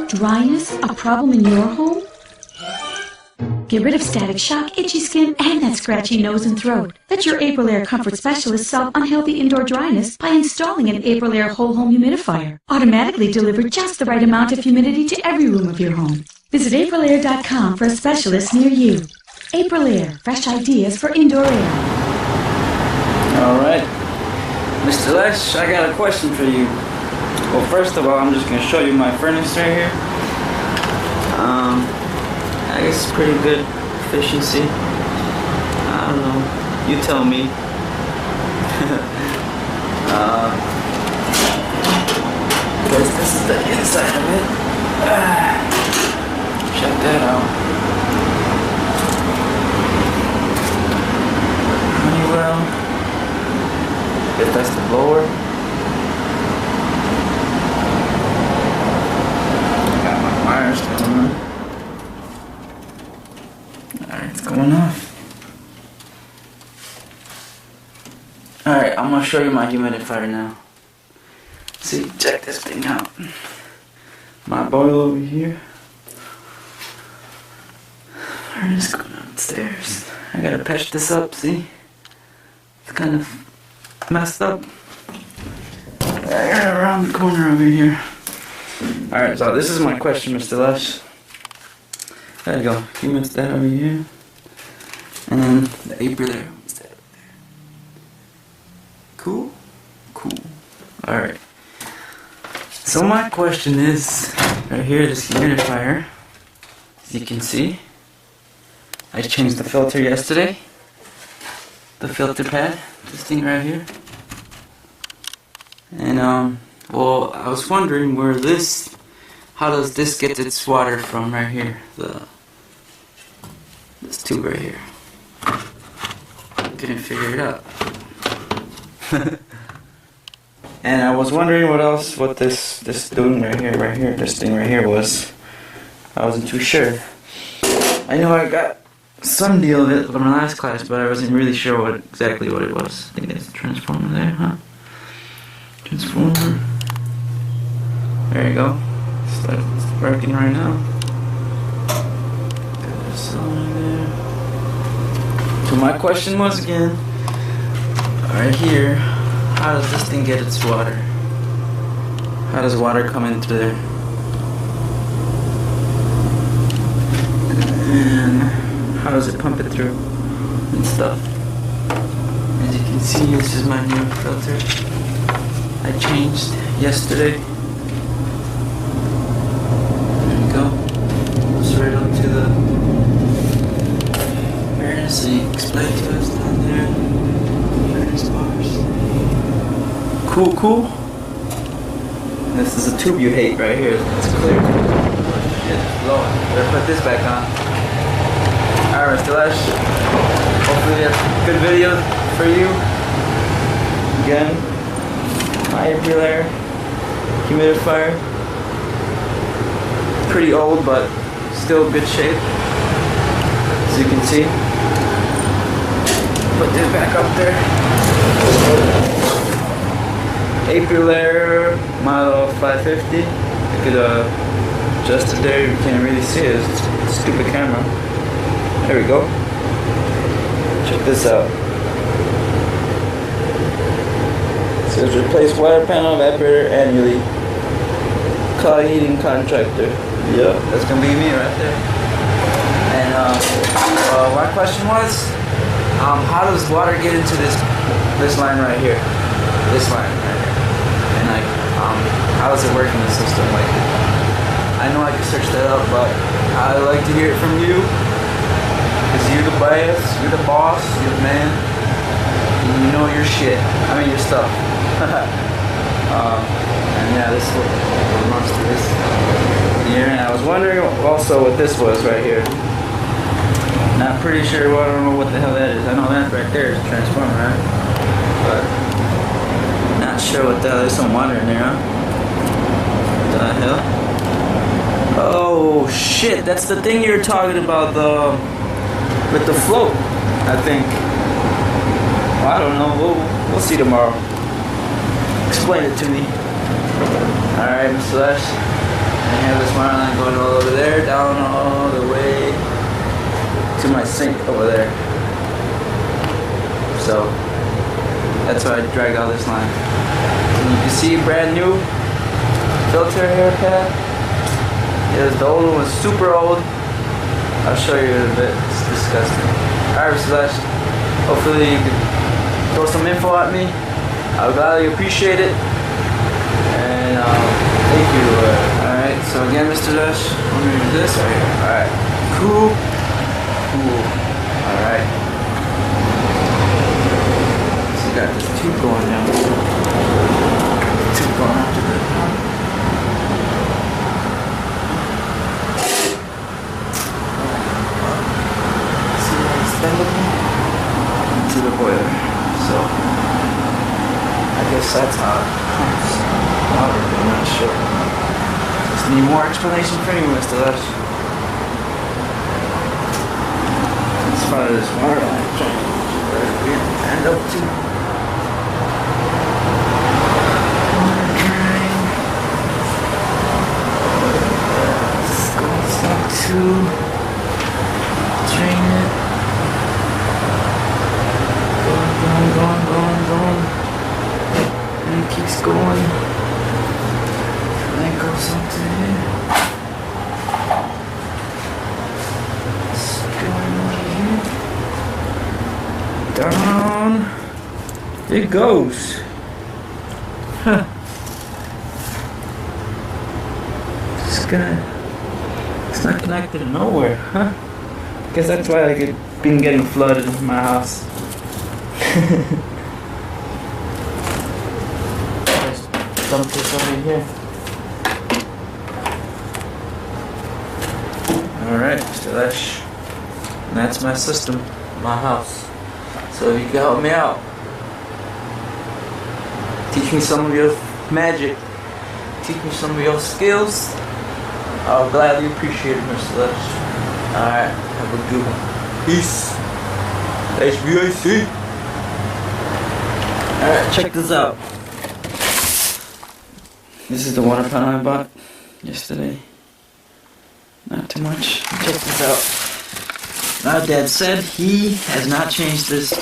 Dryness a problem in your home? Get rid of static shock, itchy skin, and that scratchy nose and throat. Let your Aprilaire Comfort Specialist solve unhealthy indoor dryness by installing an Aprilaire Whole Home Humidifier. Automatically deliver just the right amount of humidity to every room of your home. Visit Aprilaire.com for a specialist near you. Aprilaire, fresh ideas for indoor air. Alright, Mr. Lesh, I got a question for you. Well, first of all, I'm just going to show you my furnace right here. I guess it's pretty good efficiency. I don't know. You tell me. Because this is the inside of it. Check that out. Honeywell. If that's the blower. Got my wires still on. Alright, it's going off. Alright, I'm gonna show you my humidifier now. See, check this thing out. My boiler over here. Furnace going upstairs. I gotta patch this up, see? It's kind of messed up. I got it around the corner over here. Alright, so this is my question, Mr. Lesh. There you go. Humidify over here. And then the Aprilaire. Cool? Cool. Alright. So my question is, right here, this humidifier, as you can see, I changed the filter yesterday. The filter pad, this thing right here. And well, I was wondering where this, how does this get its water from right here? This tube right here. Couldn't figure it out. And I was wondering what this doing right here, this thing right here was. I wasn't too sure. I know I got some deal of it from my last class, but I wasn't really sure exactly what it was. I think it's a transformer there, huh? Transformer. There you go. It's working right now. Got a solenoid there. So my question was again, right here, how does this thing get its water? How does water come into there? And how does it pump it through and stuff? As you can see, this is my new filter. I changed yesterday. There you go. It's right up to the furnace. So you explain to us down there. Furnace bars. Cool, cool. This is a tube you hate right here. It's clear. It's blowing. Better put this back on. Alright, Mr. Lesh. Hopefully that's a good video for you. Again, my Aprilaire humidifier. Pretty old, but still good shape. As you can see. Put this back up there. Aprilaire model 550. You could adjust it there. You can't really see it. It's a stupid camera. There we go. Check this out. It says replace water panel evaporator annually. Call heating contractor. Yep, that's gonna be me right there. And my question was, how does water get into this line right here? This line right here. And like, how does it work in the system? Like, I know I can search that up, but I'd like to hear it from you. Because you're the bias, you're the boss, you're the man. And you know your shit. I mean your stuff. And yeah, this is what runs to this here. And I was wondering also what this was right here. Not pretty sure, well, I don't know what the hell that is. I know that right there is a transformer, right? But not sure what the hell. There's some water in there, huh? What the hell? Oh shit, that's the thing you're talking about, with the float, I think. Well, I don't know, we'll see tomorrow. explain it to me. Alright, Mr. Lash. I have this water line going all over there, down all the way to my sink over there. So that's why I dragged all this line. And you can see brand new filter hair pad. Yes, the old one was super old. I'll show you in a bit. It's disgusting. Alright, Mr. Lash. Hopefully you can throw some info at me. I'll gladly appreciate it. And thank you. Alright, so again, Mr. Lash, I'm gonna do this right here. Alright. Cool. Cool. Alright. So you got this tube going down. Tube going out to the to the boiler. So I guess that's how it pumps water. I'm not sure. Just need more explanation from you, Mr. Lash. As far as this water line, where we end up to. Let's go to drain it. Going. And it keeps going. And then goes up to here. It's going over here. Down. It goes. Huh. It's not connected to nowhere, huh? Guess that's why I been getting flooded in my house. Let's dump this over here. Alright, Mr. Lash. That's my system, my house. So if you can help me out, teach me some of your magic, teach me some of your skills, I'll gladly appreciate it, Mr. Lash. Alright, have a good one. Peace. HVAC. Alright, check this out. This is the water panel I bought yesterday. Not too much. Check this out. My dad said he has not changed this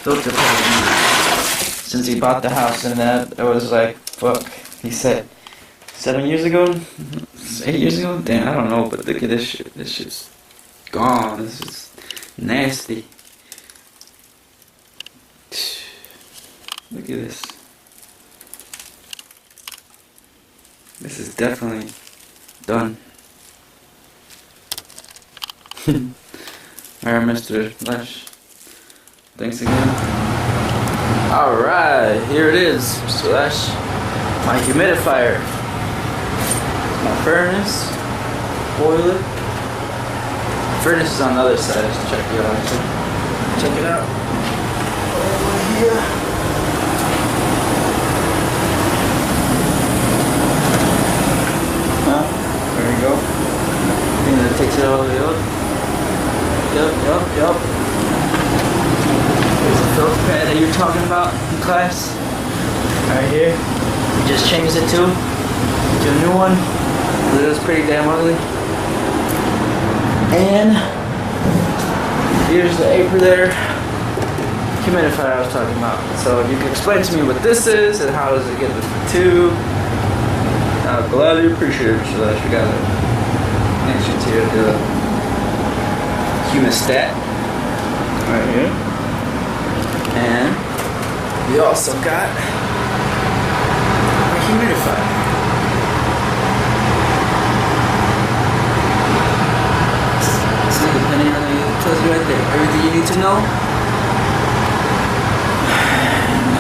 filter pad since he bought the house, and that was like, fuck. He said 7 years ago? 8 years ago? Damn, I don't know, but look at this shit. This shit's gone. This is nasty. Look at this. This is definitely done. Alright, Mr. Lash. Thanks again. Alright, here it is, Mr. Lash. My humidifier. My furnace. Boiler. Furnace is on the other side. Just check it out. Check it out. Over here. There you go. And then it takes it all the way up. Yup. There's the filter pad that you're talking about in class. Right here. We just changed it to a new one. It was pretty damn ugly. And here's the apron humidifier I was talking about. So if you can explain to me what this is and how does it get with the tube, I'll gladly appreciate it. So that you got an connection to the humidistat right here. And we also got a humidifier. So depending on it tells you right there everything you need to know.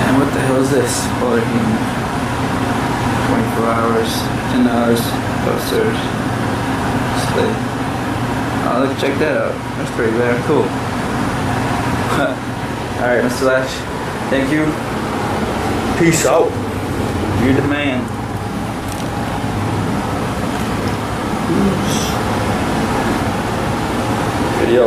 And what the hell is this? Boiler heating. 24 hours, 10 hours, upstairs. Display. Oh, look, check that out. That's pretty damn cool. Alright, Mr. Lash. Thank you. Peace out. You're the man. Peace. Video.